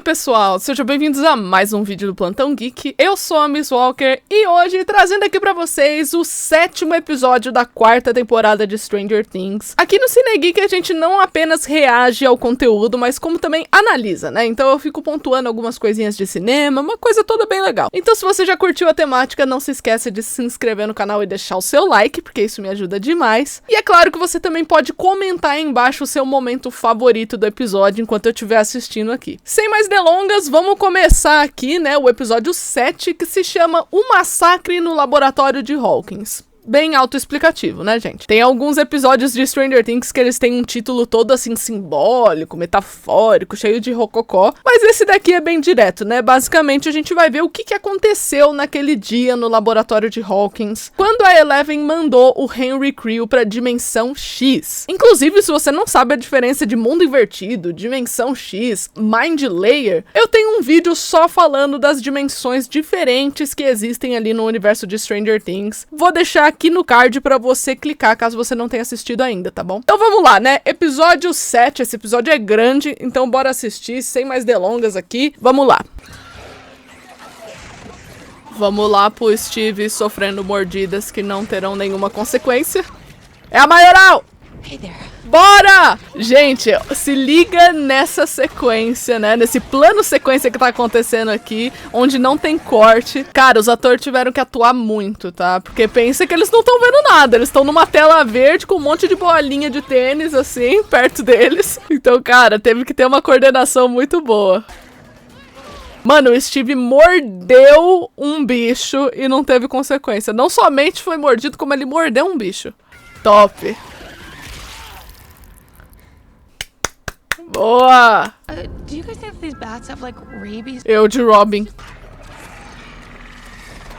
pessoal, sejam bem-vindos a mais um vídeo do Plantão Geek. Eu sou a Miss Walker e hoje trazendo aqui pra vocês o 7º episódio da 4ª temporada de Stranger Things. Aqui no Cine Geek a gente não apenas reage ao conteúdo, mas como também analisa, né? Então eu fico pontuando algumas coisinhas de cinema, uma coisa toda bem legal. Então se você já curtiu a temática, não se esqueça de se inscrever no canal e deixar o seu like, porque isso me ajuda demais. E é claro que você também pode comentar aí embaixo o seu momento favorito do episódio enquanto eu estiver assistindo aqui. Sem mais delongas, vamos começar aqui, né, o episódio 7, que se chama O Massacre no Laboratório de Hawkins. Bem autoexplicativo, né, gente? Tem alguns episódios de Stranger Things que eles têm um título todo assim simbólico, metafórico, cheio de rococó, mas esse daqui é bem direto, né? Basicamente a gente vai ver o que aconteceu naquele dia no laboratório de Hawkins, quando a Eleven mandou o Henry Creel pra Dimensão X. Inclusive, se você não sabe a diferença de mundo invertido, Dimensão X, Mind Layer, eu tenho um vídeo só falando das dimensões diferentes que existem ali no universo de Stranger Things. Vou deixar aqui no card pra você clicar caso você não tenha assistido ainda, tá bom? Então vamos lá, né? Episódio 7, esse episódio é grande, então bora assistir, sem mais delongas aqui. Vamos lá. Vamos lá pro Steve sofrendo mordidas que não terão nenhuma consequência. É a Maioral! Hey there. Bora! Gente, se liga nessa sequência, né? Nesse plano sequência que tá acontecendo aqui, onde não tem corte. Cara, os atores tiveram que atuar muito, tá? Porque pensa que eles não estão vendo nada. Eles estão numa tela verde com um monte de bolinha de tênis, assim, perto deles. Então, cara, teve que ter uma coordenação muito boa. Mano, o Steve mordeu um bicho e não teve consequência. Não somente foi mordido, como ele mordeu um bicho. Top. Boa! Do you guys think these bats have like rabies? Eu de Robin.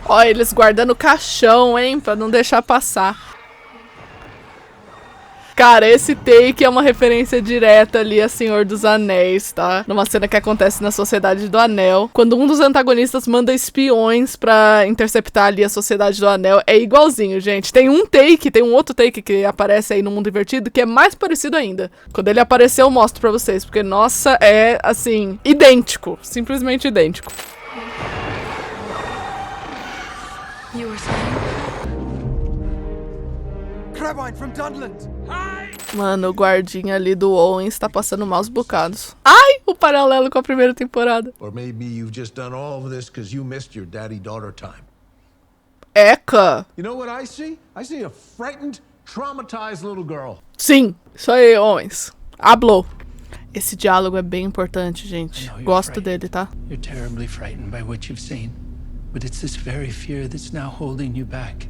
Ó, eles guardando o caixão, hein? Pra não deixar passar. Cara, esse take é uma referência direta ali a Senhor dos Anéis, tá? Numa cena que acontece na Sociedade do Anel. Quando um dos antagonistas manda espiões pra interceptar ali a Sociedade do Anel. É igualzinho, gente. Tem um outro take que aparece aí no Mundo Invertido que é mais parecido ainda. Quando ele aparecer eu mostro pra vocês, porque, nossa, é, assim, idêntico. Simplesmente idêntico. You were saying? Crabine from Dunland. Mano, o guardinha ali do Owens tá passando maus bocados. Ai, o paralelo com a primeira temporada. Or maybe you've just done all of this because you missed your daddy-daughter time. Eca. You know what I see? I see a frightened, traumatized little girl. Sim, isso aí, Owens. Hablou. Esse diálogo é bem importante, gente. Gosto dele, tá? You're terribly frightened by what you've seen. But it's this very fear that's now holding you back.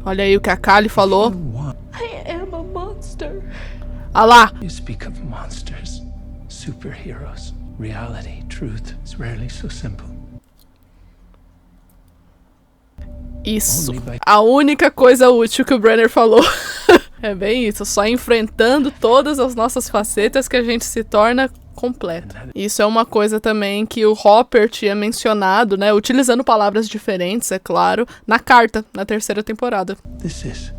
Olha aí o que a Kali falou. I am a monster. Ah lá. You speak of monsters, superheroes. Reality, truth is rarely so simple. Isso. A única coisa útil que o Brenner falou. É bem isso. Só enfrentando todas as nossas facetas que a gente se torna completo. Isso é uma coisa também que o Hopper tinha mencionado, né? Utilizando palavras diferentes, é claro, na carta, na 3ª temporada. This is.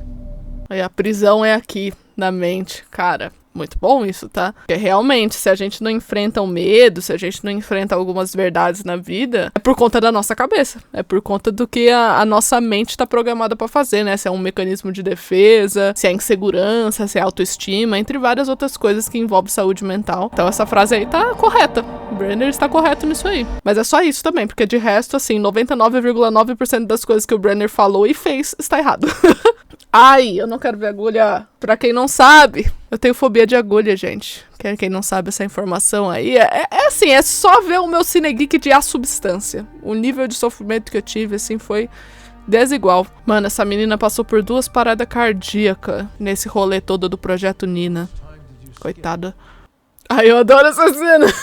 Aí a prisão é aqui, na mente. Cara, muito bom isso, tá? Porque realmente, se a gente não enfrenta o medo, se a gente não enfrenta algumas verdades na vida, é por conta da nossa cabeça. É por conta do que a nossa mente tá programada pra fazer, né? Se é um mecanismo de defesa, se é insegurança, se é autoestima, entre várias outras coisas que envolvem saúde mental. Então essa frase aí tá correta. O Brenner está correto nisso aí. Mas é só isso também, porque de resto, assim, 99,9% das coisas que o Brenner falou e fez está errado. Ai, eu não quero ver agulha. Pra quem não sabe, eu tenho fobia de agulha, gente. Quem não sabe essa informação aí, é assim, é só ver o meu Cine Geek de A Substância. O nível de sofrimento que eu tive, assim, foi desigual. Mano, essa menina passou por 2 paradas cardíacas nesse rolê todo do Projeto Nina. Coitada. Ai, eu adoro essa cena.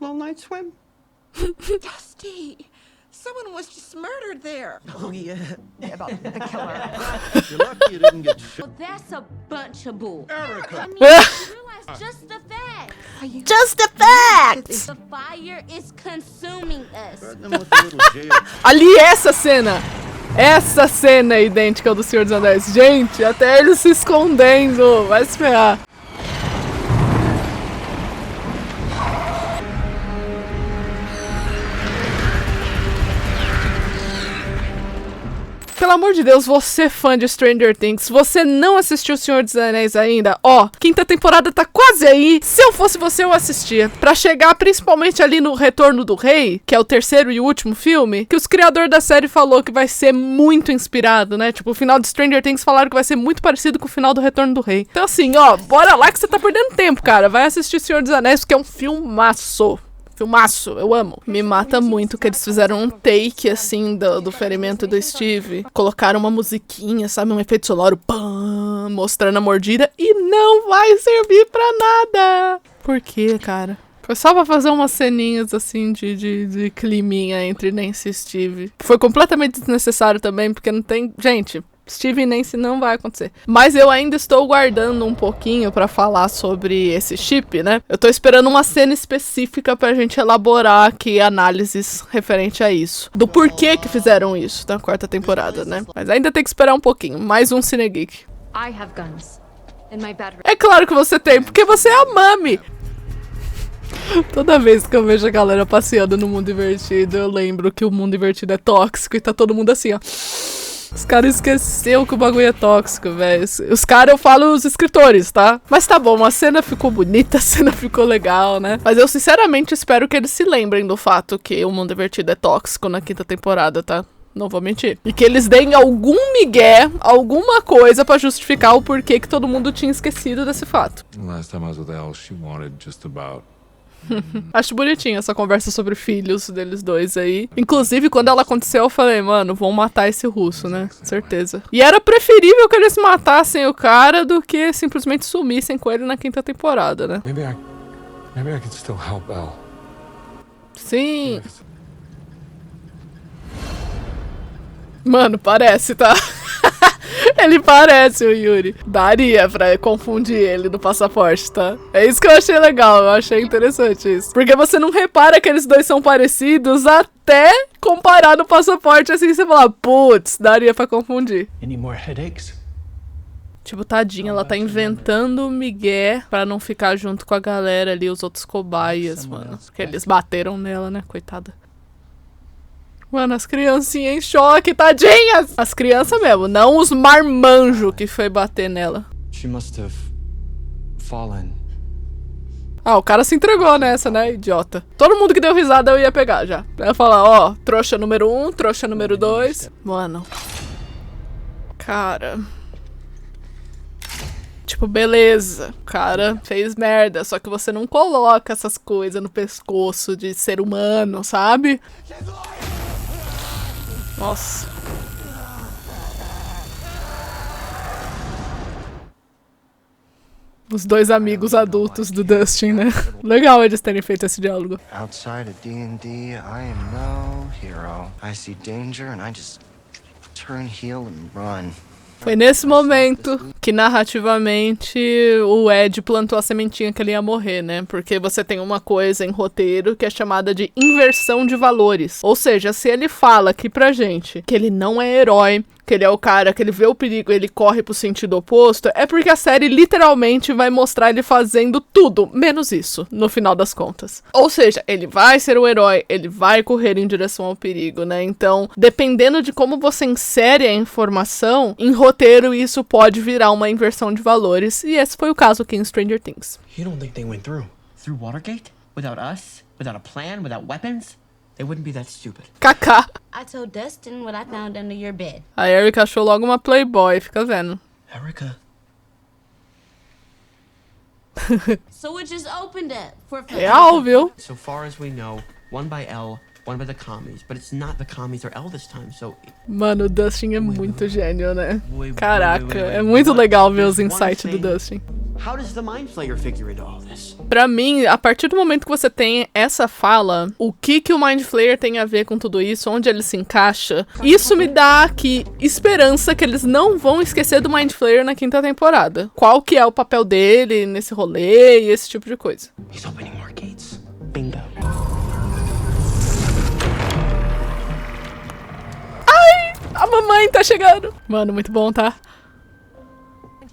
Long night swim. Dusty, someone was just murdered there. Oh yeah, about the killer. You're lucky you didn't get shot. Well, that's a bunch of bull. Erica! I mean, you realize just the fact. Just the facts! The fire is consuming us. Threaten them with a little jail. Ali, essa cena. Essa cena é idêntica ao do Senhor dos Anéis. Gente, até eles se escondendo. Vai se ferrar. pelo amor de Deus, você fã de Stranger Things, se você não assistiu O Senhor dos Anéis ainda, ó, quinta temporada tá quase aí. Se eu fosse você, eu assistia. Pra chegar principalmente ali no Retorno do Rei, que é o terceiro e último filme, que os criadores da série falou que vai ser muito inspirado, né? Tipo, o final de Stranger Things falaram que vai ser muito parecido com o final do Retorno do Rei. Então assim, ó, bora lá que você tá perdendo tempo, cara. Vai assistir O Senhor dos Anéis, porque é um filmaço. Filmaço, eu amo. Me mata muito que eles fizeram um take, assim, do ferimento do Steve. Colocaram uma musiquinha, sabe? Um efeito sonoro, pam, mostrando a mordida. E não vai servir pra nada. Por quê, cara? Foi só pra fazer umas ceninhas, assim, de climinha entre Nancy e Steve. Foi completamente desnecessário também, porque não tem... Gente... Steve e Nancy não vai acontecer. Mas eu ainda estou guardando um pouquinho pra falar sobre esse chip, né? Eu tô esperando uma cena específica pra gente elaborar aqui análises referente a isso. Do porquê que fizeram isso na quarta temporada, né? Mas ainda tem que esperar um pouquinho. Mais um Cine Geek. I have guns in my bedroom. É claro que você tem, porque você é a Mami. Toda vez que eu vejo a galera passeando no mundo invertido, eu lembro que o mundo invertido é tóxico e tá todo mundo assim, ó. Os caras esqueceram que o bagulho é tóxico, velho. Os caras, eu falo os escritores, tá? Mas tá bom, a cena ficou bonita, a cena ficou legal, né? Mas eu sinceramente espero que eles se lembrem do fato que o mundo invertido é tóxico na quinta temporada, tá? Não vou mentir. E que eles deem algum migué, alguma coisa pra justificar o porquê que todo mundo tinha esquecido desse fato. Last time I was with Elle, she wanted just about... Acho bonitinha essa conversa sobre filhos deles dois aí. Inclusive, quando ela aconteceu, eu falei, mano, vão matar esse russo, né? Certeza. E era preferível que eles matassem o cara do que simplesmente sumissem com ele na quinta temporada, né? Maybe I can still help Elle. Sim. Mano, parece, tá? Ele parece o Yuri. Daria pra confundir ele no passaporte, tá? É isso que eu achei legal, eu achei interessante isso. Porque você não repara que eles dois são parecidos até comparar no passaporte, assim, você fala, putz, daria pra confundir. Any more headaches? Tipo, tadinha, ela tá inventando migué pra não ficar junto com a galera ali, os outros cobaias, mano. Porque eles bateram nela, né, coitada. Mano, as criancinhas em choque, tadinhas! As crianças mesmo, não os marmanjos que foi bater nela. She must have fallen. Ah, o cara se entregou nessa, né, idiota. Todo mundo que deu risada eu ia pegar já. Eu ia falar, ó, trouxa número 1, trouxa número 2. Mano. Cara... Tipo, beleza, o cara fez merda, só que você não coloca essas coisas no pescoço de ser humano, sabe? Nossa. Os dois amigos adultos do Dustin, né? Legal eles terem feito esse diálogo. Outside of D&D, I am no hero. I see danger and I just turn heel and run. Foi nesse momento que, narrativamente, o Ed plantou a sementinha que ele ia morrer, né? Porque você tem uma coisa em roteiro que é chamada de inversão de valores. Ou seja, se ele fala aqui pra gente que ele não é herói, que ele é o cara que ele vê o perigo e ele corre pro sentido oposto, é porque a série literalmente vai mostrar ele fazendo tudo, menos isso, no final das contas. Ou seja, ele vai ser o herói, ele vai correr em direção ao perigo, né? Então, dependendo de como você insere a informação, em roteiro isso pode virar uma inversão de valores, e esse foi o caso aqui em Stranger Things. You don't think they went through? Through Watergate? Without us? Without a plan? Without weapons? They wouldn't be that stupid. Kaká. I told Dustin what I found under your bed. A Erica achou logo uma playboy, fica vendo. Erica. So it just opened up for Real, viu? So far as we know, one by Elle, one by the commies. But it's not the commies or Elle this time, so... Mano, o Dustin é muito gênio, né? Caraca, é muito legal ver os insights do Dustin. How does the Mind Flayer figure into all this? Pra mim, a partir do momento que você tem essa fala, o que o Mind Flayer tem a ver com tudo isso, onde ele se encaixa, isso me dá aqui esperança que eles não vão esquecer do Mind Flayer na quinta temporada. Qual que é o papel dele nesse rolê e esse tipo de coisa. He's opening more gates. Bingo. Ai, a mamãe tá chegando. Mano, muito bom, tá?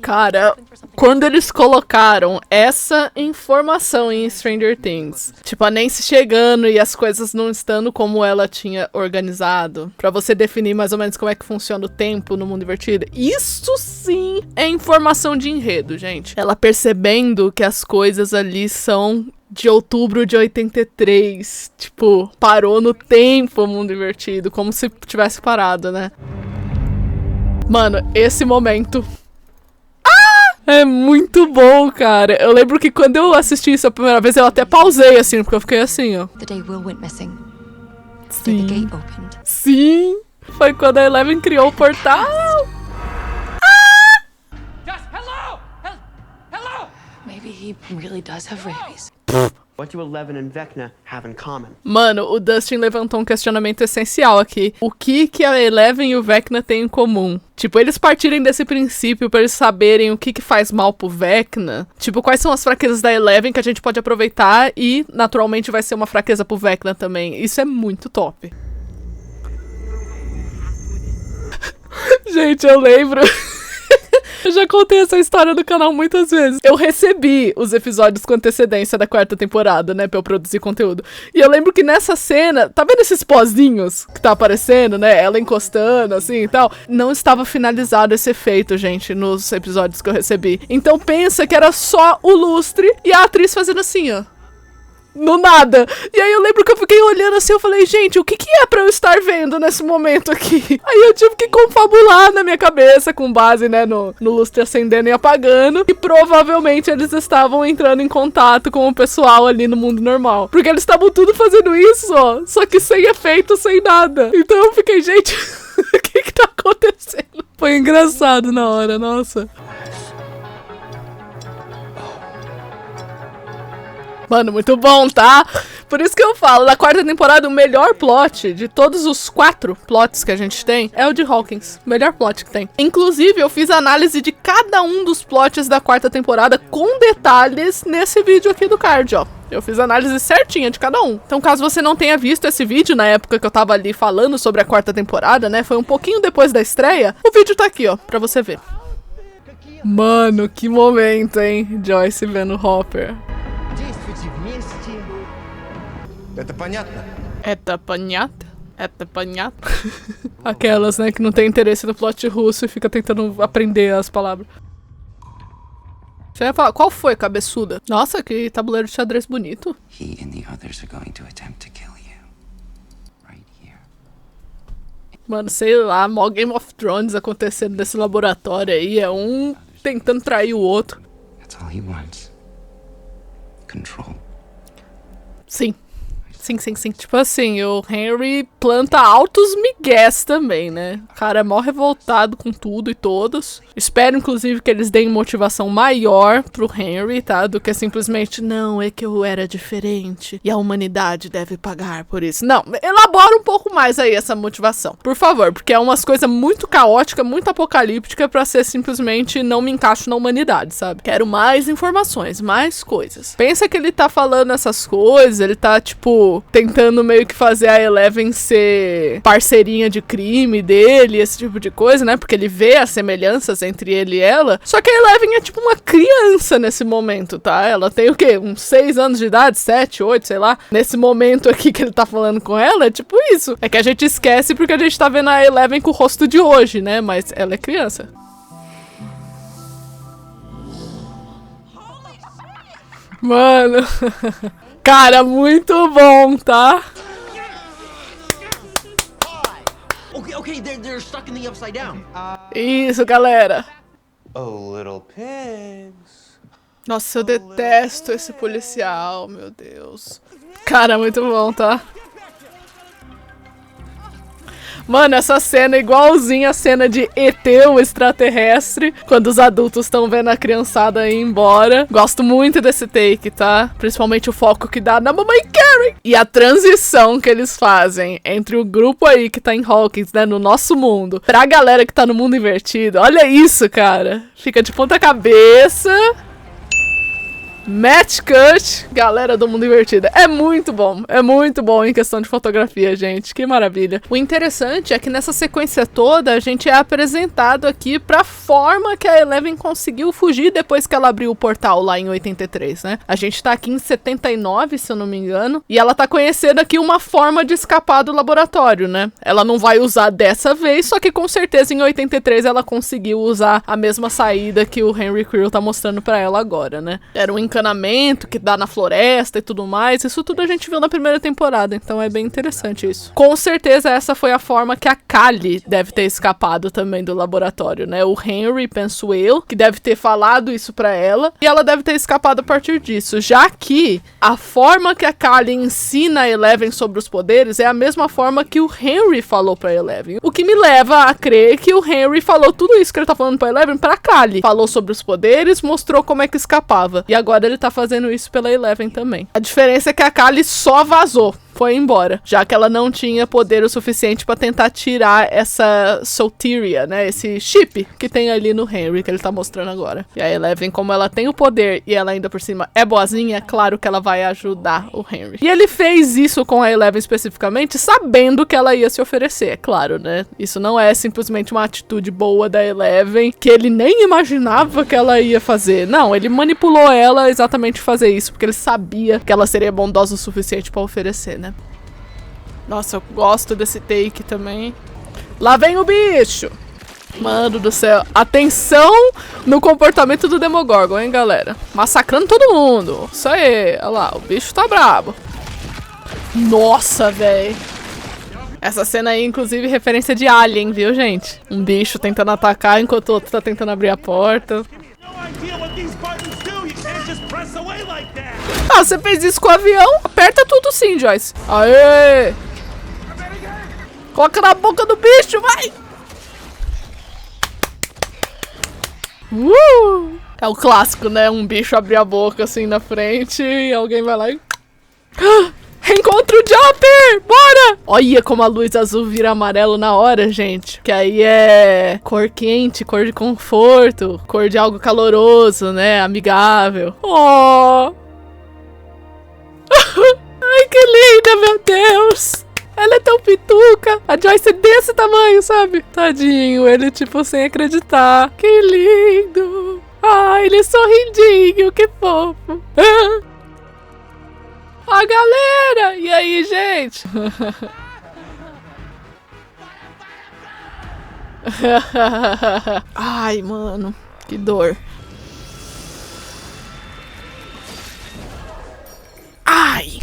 Cara, quando eles colocaram essa informação em Stranger Things, tipo, a Nancy chegando e as coisas não estando como ela tinha organizado, pra você definir mais ou menos como é que funciona o tempo no mundo invertido, isso sim é informação de enredo, gente. Ela percebendo que as coisas ali são de outubro de 83, tipo, parou no tempo o mundo invertido, como se tivesse parado, né? Mano, esse momento... É muito bom, cara. Eu lembro que quando eu assisti isso a primeira vez, eu até pausei, assim, porque eu fiquei assim, ó. The day Will went missing. Sim. The gate opened. Sim. Foi quando a Eleven criou o portal. Maybe he really does have rabies. What do Eleven and Vecna have in common? Mano, o Dustin levantou um questionamento essencial aqui. O que a Eleven e o Vecna têm em comum? Tipo, eles partirem desse princípio pra eles saberem o que faz mal pro Vecna. Tipo, quais são as fraquezas da Eleven que a gente pode aproveitar e, naturalmente, vai ser uma fraqueza pro Vecna também. Isso é muito top. Gente, eu lembro... Eu já contei essa história no canal muitas vezes. Eu recebi os episódios com antecedência da 4ª temporada, né, pra eu produzir conteúdo. E eu lembro que nessa cena, tá vendo esses pozinhos que tá aparecendo, né, ela encostando, assim, e tal? Não estava finalizado esse efeito, gente, nos episódios que eu recebi. Então pensa que era só o lustre e a atriz fazendo assim, ó. No nada. E aí eu lembro que eu fiquei olhando assim, eu falei, gente, o que é pra eu estar vendo nesse momento aqui? Aí eu tive que confabular na minha cabeça, com base, né, no lustre acendendo e apagando. E provavelmente eles estavam entrando em contato com o pessoal ali no mundo normal. Porque eles estavam tudo fazendo isso, ó. Só que sem efeito, sem nada. Então eu fiquei, gente, o que tá acontecendo? Foi engraçado na hora, nossa. Mano, muito bom, tá? Por isso que eu falo, na 4ª temporada, o melhor plot de todos os 4 plots que a gente tem é o de Hawkins. O melhor plot que tem. Inclusive, eu fiz análise de cada um dos plots da 4ª temporada com detalhes nesse vídeo aqui do card, ó. Eu fiz análise certinha de cada um. Então, caso você não tenha visto esse vídeo na época que eu tava ali falando sobre a 4ª temporada, né? Foi um pouquinho depois da estreia. O vídeo tá aqui, ó, pra você ver. Mano, que momento, hein? Joyce vendo Hopper. Это понятно? Это понятно? Это понятно? Aquelas, né, que não tem interesse no plot russo e fica tentando aprender as palavras. Você ia falar, qual foi, cabeçuda? Nossa, que tabuleiro de xadrez bonito. He and the others are going to attempt to kill you. Right here. Mano, sei lá, mó Game of Thrones acontecendo nesse laboratório aí. É um tentando trair o outro. That's all he wants. Control. Sim. Sim, sim, sim. Tipo assim, o Henry planta altos migués também, né? O cara é mó revoltado com tudo e todos. Espero, inclusive, que eles deem motivação maior pro Henry, tá? Do que simplesmente, não, é que eu era diferente e a humanidade deve pagar por isso. Não, elabora um pouco mais aí essa motivação. Por favor, porque é umas coisas muito caóticas, muito apocalípticas pra ser simplesmente não me encaixo na humanidade, sabe? Quero mais informações, mais coisas. Pensa que ele tá falando essas coisas, ele tá, tipo, tentando meio que fazer a Eleven ser parceirinha de crime dele, esse tipo de coisa, né? Porque ele vê as semelhanças entre ele e ela. Só que a Eleven é tipo uma criança nesse momento, tá? Ela tem o quê? Uns 6 anos de idade? 7, 8, sei lá. Nesse momento aqui que ele tá falando com ela, é tipo isso. É que a gente esquece porque a gente tá vendo a Eleven com o rosto de hoje, né? Mas ela é criança. Mano... Cara, muito bom, tá? Okay, they're stuck in the upside down. Isso, galera. Oh, little pigs. Nossa, eu detesto esse policial, meu Deus. Cara, muito bom, tá? Mano, essa cena é igualzinha a cena de ET, o extraterrestre, quando os adultos estão vendo a criançada ir embora. Gosto muito desse take, tá? Principalmente o foco que dá na mamãe Karen. E a transição que eles fazem entre o grupo aí que tá em Hawkins, né, no nosso mundo, pra galera que tá no mundo invertido. Olha isso, cara. Fica de ponta cabeça. Match cut, galera do Mundo Invertido. É muito bom em questão de fotografia, gente, que maravilha. O interessante é que nessa sequência toda a gente é apresentado aqui pra forma que a Eleven conseguiu fugir depois que ela abriu o portal lá em 83, né? A gente tá aqui em 79, se eu não me engano, e ela tá conhecendo aqui uma forma de escapar do laboratório, né? Ela não vai usar dessa vez, só que com certeza em 83 ela conseguiu usar a mesma saída que o Henry Creel tá mostrando pra ela agora, né? Era um encanamento que dá na floresta e tudo mais. Isso tudo a gente viu na primeira temporada, então é bem interessante isso. Com certeza essa foi a forma que a Callie deve ter escapado também do laboratório, né? O Henry, penso eu, que deve ter falado isso pra ela, e ela deve ter escapado a partir disso, já que a forma que a Callie ensina a Eleven sobre os poderes é a mesma forma que o Henry falou pra Eleven. O que me leva a crer que o Henry falou tudo isso que ele tá falando pra Eleven pra Callie. Falou sobre os poderes, mostrou como é que escapava. E agora ele tá fazendo isso pela Eleven também. A diferença é que a Callie só vazou. Foi embora, já que ela não tinha poder o suficiente pra tentar tirar essa Soteria, né, esse chip que tem ali no Henry, que ele tá mostrando agora. E a Eleven, como ela tem o poder e ela ainda por cima é boazinha, é claro que ela vai ajudar o Henry. E ele fez isso com a Eleven especificamente, sabendo que ela ia se oferecer, é claro, né. Isso não é simplesmente uma atitude boa da Eleven, que ele nem imaginava que ela ia fazer. Não, ele manipulou ela exatamente fazer isso, porque ele sabia que ela seria bondosa o suficiente pra oferecer, né. Nossa, eu gosto desse take também. Lá vem o bicho! Mano do céu. Atenção no comportamento do Demogorgon, hein, galera? Massacrando todo mundo. Isso aí. Olha lá, o bicho tá brabo. Nossa, velho. Essa cena aí, inclusive, referência de Alien, viu, gente? Um bicho tentando atacar enquanto o outro tá tentando abrir a porta. Ah, você fez isso com o avião? Aperta tudo sim, Joyce. Aê! Coloca na boca do bicho, vai! É o clássico, né? Um bicho abrir a boca assim na frente e alguém vai lá e... Encontra o Chopper! Bora! Olha como a luz azul vira amarelo na hora, gente. Que aí é cor quente, cor de conforto, cor de algo caloroso, né? Amigável. Oh! Ai, que linda, meu Deus! Ela é tão pituca. A Joyce é desse tamanho, sabe? Tadinho, ele tipo sem acreditar. Que lindo! Ai, ele é sorrindinho, que fofo. A galera! E aí, gente? Ai, mano, que dor. Ai!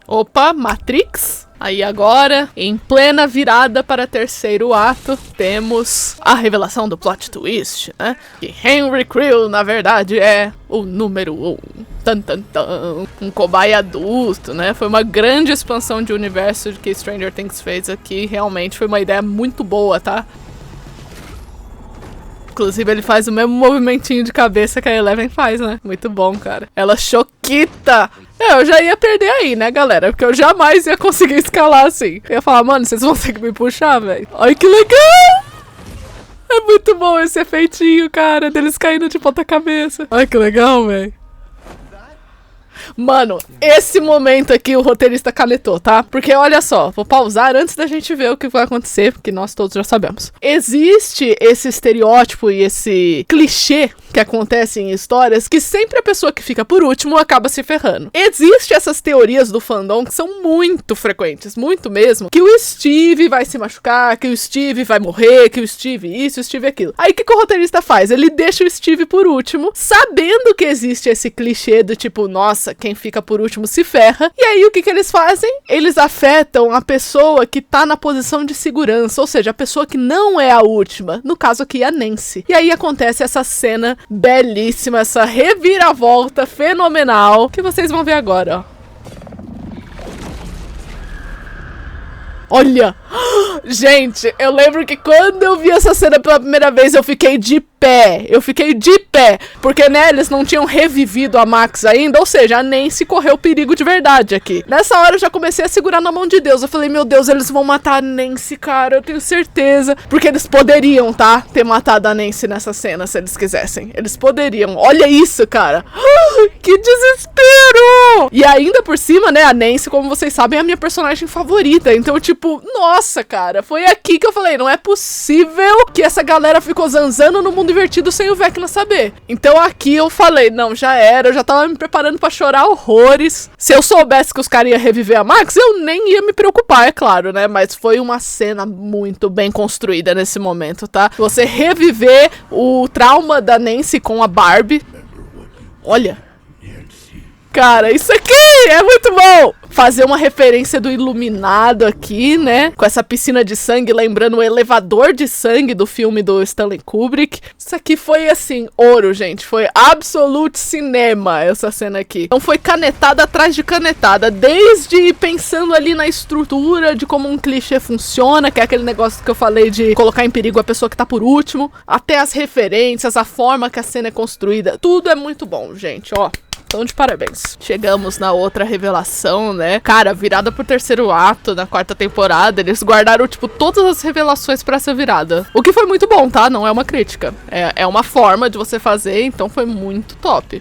Opa, Matrix. Aí agora, em plena virada para terceiro ato, temos a revelação do plot twist, né? Que Henry Creel, na verdade, é o número 1. Tan, tan, tan. Um cobaia adulto, né? Foi uma grande expansão de universo que Stranger Things fez aqui. Realmente foi uma ideia muito boa, tá? Inclusive, ele faz o mesmo movimentinho de cabeça que a Eleven faz, né? Muito bom, cara. Ela choquita. Eu já ia perder aí, né, galera? Porque eu jamais ia conseguir escalar assim. Eu ia falar, mano, vocês vão ter que me puxar, velho. Ai, que legal! É muito bom esse efeitinho, cara, deles caindo de ponta cabeça. Ai, que legal, velho. Mano, esse momento aqui o roteirista canetou, tá? Porque olha só, vou pausar antes da gente ver o que vai acontecer, porque nós todos já sabemos. Existe esse estereótipo e esse clichê que acontece em histórias que sempre a pessoa que fica por último acaba se ferrando. Existem essas teorias do fandom que são muito frequentes, muito mesmo, que o Steve vai se machucar, que o Steve vai morrer, que o Steve isso, o Steve aquilo. Aí o que o roteirista faz? Ele deixa o Steve por último, sabendo que existe esse clichê do tipo, nossa, quem fica por último se ferra. E aí o que eles fazem? Eles afetam a pessoa que tá na posição de segurança, ou seja, a pessoa que não é a última, no caso aqui a Nancy. E aí acontece essa cena belíssima, essa reviravolta fenomenal que vocês vão ver agora, ó. Olha! Gente, eu lembro que quando eu vi essa cena pela primeira vez eu fiquei de pé. Eu fiquei de pé. Porque, né, eles não tinham revivido a Max ainda. Ou seja, a Nancy correu perigo de verdade aqui. Nessa hora eu já comecei a segurar na mão de Deus. Eu falei, meu Deus, eles vão matar a Nancy, cara. Eu tenho certeza. Porque eles poderiam, tá? Ter matado a Nancy nessa cena, se eles quisessem. Eles poderiam. Olha isso, cara. Que desespero! E ainda por cima, né, a Nancy, como vocês sabem, é a minha personagem favorita. Então, tipo, nossa, cara. Foi aqui que eu falei, não é possível que essa galera ficou zanzando no mundo invertido sem o Vecna saber. Então aqui eu falei, não, já era, eu já tava me preparando pra chorar horrores. Se eu soubesse que os caras iam reviver a Max, eu nem ia me preocupar, é claro, né? Mas foi uma cena muito bem construída nesse momento, tá? Você reviver o trauma da Nancy com a Barbie. Olha. Cara, isso aqui é muito bom! Fazer uma referência do Iluminado aqui, né? Com essa piscina de sangue, lembrando o elevador de sangue do filme do Stanley Kubrick. Isso aqui foi, assim, ouro, gente. Foi absolute cinema, essa cena aqui. Então foi canetada atrás de canetada. Desde pensando ali na estrutura de como um clichê funciona, que é aquele negócio que eu falei de colocar em perigo a pessoa que tá por último, até as referências, a forma que a cena é construída. Tudo é muito bom, gente, ó. Então, de parabéns. Chegamos na outra revelação, né? Cara, virada pro terceiro ato, na quarta temporada, eles guardaram, tipo, todas as revelações pra essa virada. O que foi muito bom, tá? Não é uma crítica. É uma forma de você fazer, então foi muito top.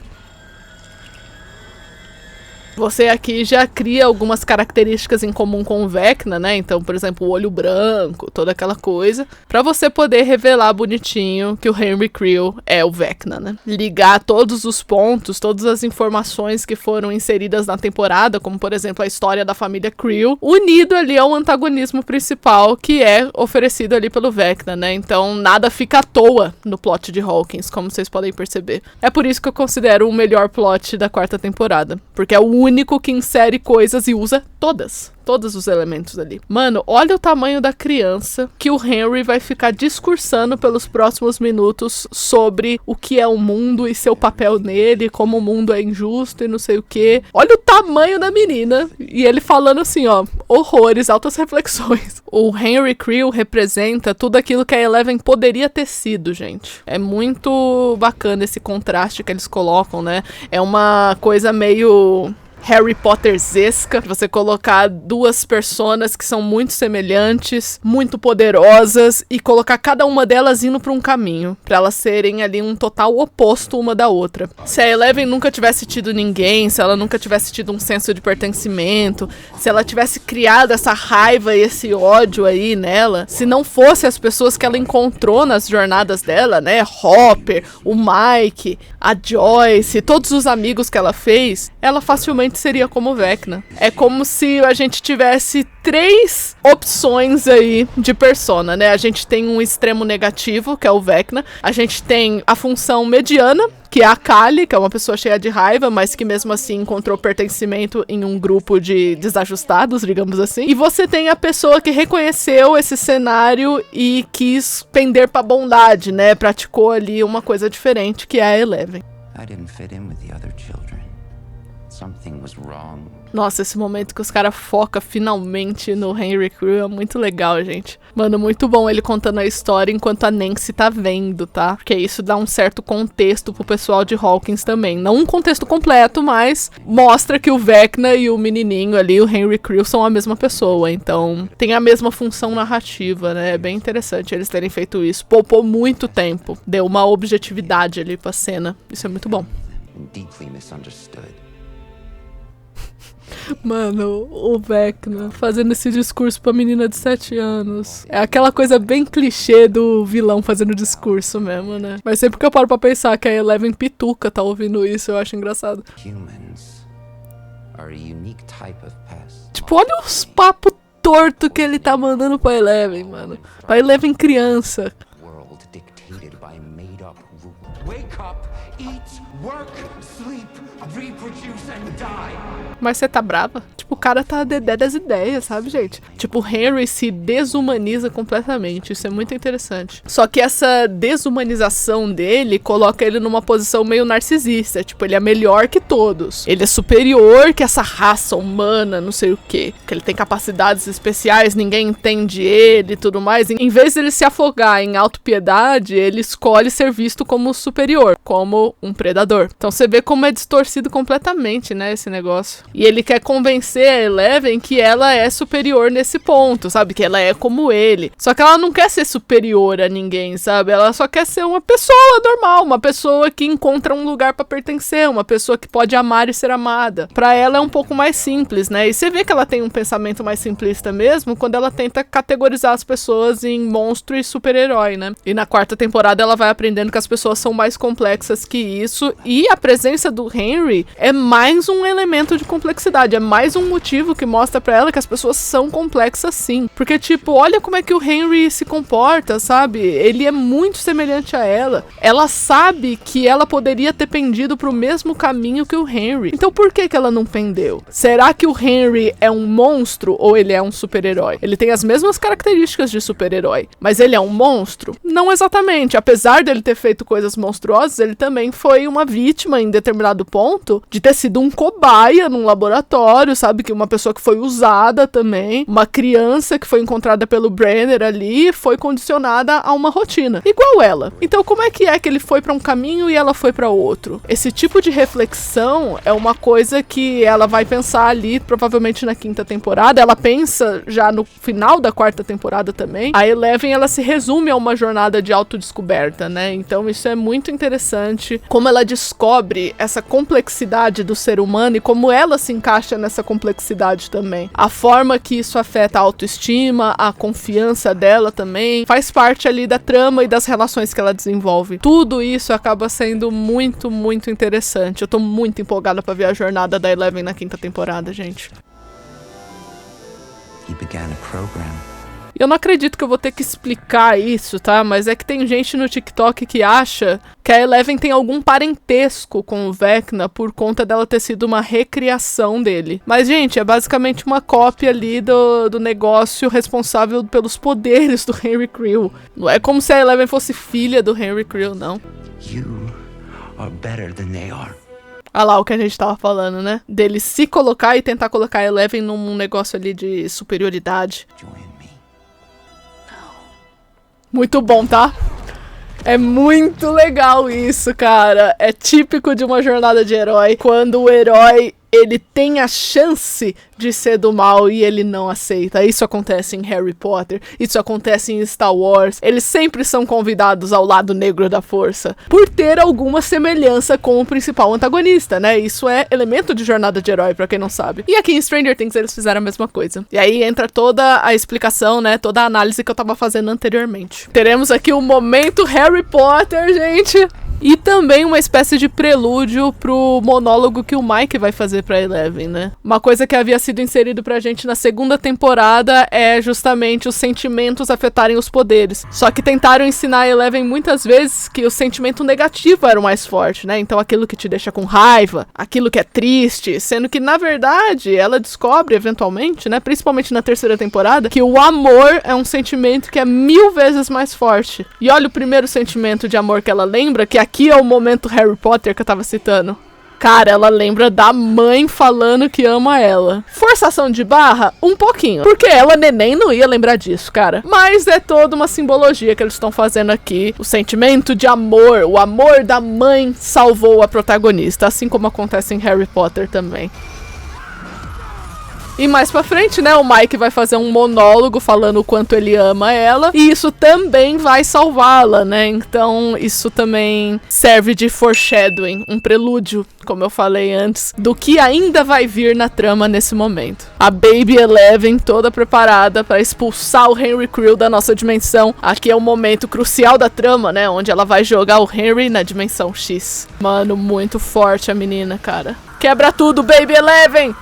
Você aqui já cria algumas características em comum com o Vecna, né? Então, por exemplo, o olho branco, toda aquela coisa. Pra você poder revelar bonitinho que o Henry Creel é o Vecna, né? Ligar todos os pontos, todas as informações que foram inseridas na temporada, como, por exemplo, a história da família Creel, unido ali ao antagonismo principal, que é oferecido ali pelo Vecna, né? Então, nada fica à toa no plot de Hawkins, como vocês podem perceber. É por isso que eu considero o melhor plot da quarta temporada. Porque é o único que insere coisas e usa todos os elementos ali. Mano, olha o tamanho da criança que o Henry vai ficar discursando pelos próximos minutos sobre o que é o mundo e seu papel nele, como o mundo é injusto e não sei o que. Olha o tamanho da menina. E ele falando assim, ó, horrores, altas reflexões. O Henry Creel representa tudo aquilo que a Eleven poderia ter sido, gente. É muito bacana esse contraste que eles colocam, né? É uma coisa meio Harry Potter-zesca, você colocar duas personas que são muito semelhantes, muito poderosas, e colocar cada uma delas indo pra um caminho, pra elas serem ali um total oposto uma da outra. Se a Eleven nunca tivesse tido ninguém, se ela nunca tivesse tido um senso de pertencimento, se ela tivesse criado essa raiva e esse ódio aí nela, se não fosse as pessoas que ela encontrou nas jornadas dela, né, Hopper, o Mike, a Joyce, todos os amigos que ela fez, ela facilmente seria como o Vecna. É como se a gente tivesse 3 opções aí de persona, né? A gente tem um extremo negativo, que é o Vecna. A gente tem a função mediana, que é a Kali, que é uma pessoa cheia de raiva, mas que mesmo assim encontrou pertencimento em um grupo de desajustados, digamos assim. E você tem a pessoa que reconheceu esse cenário e quis pender pra bondade, né? Praticou ali uma coisa diferente, que é a Eleven. I didn't fit in with the other children. Something was wrong. Nossa, esse momento que os caras focam finalmente no Henry Creel é muito legal, gente. Mano, muito bom ele contando a história enquanto a Nancy tá vendo, tá? Porque isso dá um certo contexto pro pessoal de Hawkins também. Não um contexto completo, mas mostra que o Vecna e o menininho ali, o Henry Creel, são a mesma pessoa. Então, tem a mesma função narrativa, né? É bem interessante eles terem feito isso. Poupou muito tempo. Deu uma objetividade ali pra cena. Isso é muito bom. Deeply misunderstood. Mano, o Vecna fazendo esse discurso pra menina de 7 anos. É aquela coisa bem clichê do vilão fazendo discurso mesmo, né? Mas sempre que eu paro pra pensar que a Eleven pituca tá ouvindo isso, eu acho engraçado. Humans are a unique type of pest. Tipo, olha os papos torto que ele tá mandando pra Eleven, mano. Pra Eleven criança. World dictated by made-up rules. Wake up, eat, work, sleep, reproduce, and die. Mas você tá brava? Tipo, o cara tá dedé das ideias, sabe, gente? Tipo, o Henry se desumaniza completamente. Isso é muito interessante. Só que essa desumanização dele coloca ele numa posição meio narcisista. Tipo, ele é melhor que todos. Ele é superior que essa raça humana, não sei o quê. Que ele tem capacidades especiais, ninguém entende ele e tudo mais. Em vez de ele se afogar em autopiedade, ele escolhe ser visto como superior, como um predador. Então você vê como é distorcido completamente, né, esse negócio. E ele quer convencer a Eleven que ela é superior nesse ponto, sabe? Que ela é como ele. Só que ela não quer ser superior a ninguém, sabe? Ela só quer ser uma pessoa normal, uma pessoa que encontra um lugar pra pertencer, uma pessoa que pode amar e ser amada. Pra ela é um pouco mais simples, né? E você vê que ela tem um pensamento mais simplista mesmo quando ela tenta categorizar as pessoas em monstro e super-herói, né? E na 4ª temporada ela vai aprendendo que as pessoas são mais complexas que isso, e a presença do Henry é mais um elemento de complexidade, é mais um motivo que mostra pra ela que as pessoas são complexas sim. Porque, tipo, olha como é que o Henry se comporta, sabe? Ele é muito semelhante a ela. Ela sabe que ela poderia ter pendido pro mesmo caminho que o Henry. Então por que ela não pendeu? Será que o Henry é um monstro ou ele é um super-herói? Ele tem as mesmas características de super-herói, mas ele é um monstro? Não exatamente. Apesar dele ter feito coisas monstruosas, ele também foi uma vítima em determinado ponto de ter sido um cobaia num laboratório, sabe? Que uma pessoa que foi usada também, uma criança que foi encontrada pelo Brenner ali, foi condicionada a uma rotina, igual ela. Então como é que ele foi pra um caminho e ela foi pra outro? Esse tipo de reflexão é uma coisa que ela vai pensar ali, provavelmente na 5ª temporada. Ela pensa já no final da 4ª temporada também. A Eleven, ela se resume a uma jornada de autodescoberta, né? Então isso é muito interessante, como ela descobre essa complexidade do ser humano e como ela se encaixa nessa complexidade também. A forma que isso afeta a autoestima, a confiança dela também, faz parte ali da trama e das relações que ela desenvolve. Tudo isso acaba sendo muito, muito interessante. Eu tô muito empolgada pra ver a jornada da Eleven na 5ª temporada, gente. He began a program. Eu não acredito que eu vou ter que explicar isso, tá? Mas é que tem gente no TikTok que acha que a Eleven tem algum parentesco com o Vecna por conta dela ter sido uma recriação dele. Mas, gente, é basicamente uma cópia ali do negócio responsável pelos poderes do Henry Creel. Não é como se a Eleven fosse filha do Henry Creel, não. You are better than they are. Olha lá o que a gente tava falando, né? Dele se colocar e tentar colocar a Eleven num negócio ali de superioridade. Muito bom, tá? É muito legal isso, cara. É típico de uma jornada de herói. Quando o herói, ele tem a chance de ser do mal e ele não aceita. Isso acontece em Harry Potter, isso acontece em Star Wars. Eles sempre são convidados ao lado negro da força, por ter alguma semelhança com o principal antagonista, né? Isso é elemento de jornada de herói, pra quem não sabe. E aqui em Stranger Things eles fizeram a mesma coisa. E aí entra toda a explicação, né? Toda a análise que eu tava fazendo anteriormente. Teremos aqui um momento Harry Potter, gente! E também uma espécie de prelúdio pro monólogo que o Mike vai fazer pra Eleven, né? Uma coisa que havia sido inserido pra gente na 2ª temporada é justamente os sentimentos afetarem os poderes. Só que tentaram ensinar a Eleven muitas vezes que o sentimento negativo era o mais forte, né? Então aquilo que te deixa com raiva, aquilo que é triste, sendo que na verdade ela descobre eventualmente, né? Principalmente na 3ª temporada, que o amor é um sentimento que é 1000 vezes mais forte. E olha o primeiro sentimento de amor que ela lembra, que aqui é o momento Harry Potter que eu tava citando. Cara, ela lembra da mãe falando que ama ela. Forçação de barra? Um pouquinho. Porque ela, neném, não ia lembrar disso, cara. Mas é toda uma simbologia que eles estão fazendo aqui. O sentimento de amor. O amor da mãe salvou a protagonista. Assim como acontece em Harry Potter também. E mais pra frente, né, o Mike vai fazer um monólogo falando o quanto ele ama ela. E isso também vai salvá-la, né? Então isso também serve de foreshadowing, um prelúdio, como eu falei antes, do que ainda vai vir na trama nesse momento. A Baby Eleven toda preparada pra expulsar o Henry Creel da nossa dimensão. Aqui é o momento crucial da trama, né? Onde ela vai jogar o Henry na dimensão X. Mano, muito forte a menina, cara. Quebra tudo, Baby Eleven!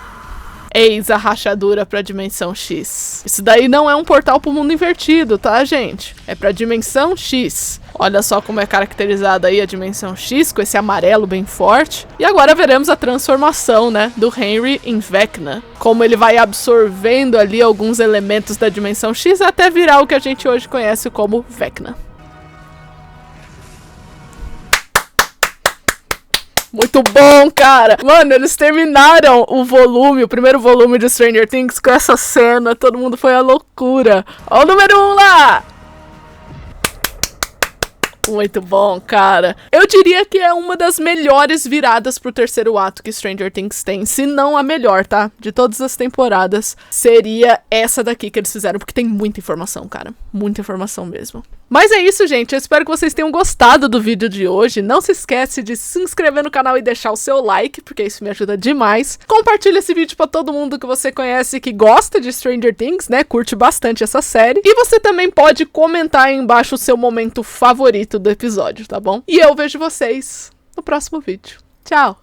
Eis a rachadura pra dimensão X. Isso daí não é um portal pro mundo invertido, tá, gente? É pra dimensão X. Olha só como é caracterizada aí a dimensão X, com esse amarelo bem forte. E agora veremos a transformação, né, do Henry em Vecna. Como ele vai absorvendo ali alguns elementos da dimensão X até virar o que a gente hoje conhece como Vecna. Muito bom, cara! Mano, eles terminaram o primeiro volume de Stranger Things com essa cena. Todo mundo foi à loucura. Ó o número 1 lá! Muito bom, cara. Eu diria que é uma das melhores viradas pro terceiro ato que Stranger Things tem. Se não a melhor, tá? De todas as temporadas, seria essa daqui que eles fizeram. Porque tem muita informação, cara. Muita informação mesmo. Mas é isso, gente. Eu espero que vocês tenham gostado do vídeo de hoje. Não se esquece de se inscrever no canal e deixar o seu like, porque isso me ajuda demais. Compartilha esse vídeo pra todo mundo que você conhece que gosta de Stranger Things, né? Curte bastante essa série. E você também pode comentar aí embaixo o seu momento favorito do episódio, tá bom? E eu vejo vocês no próximo vídeo. Tchau!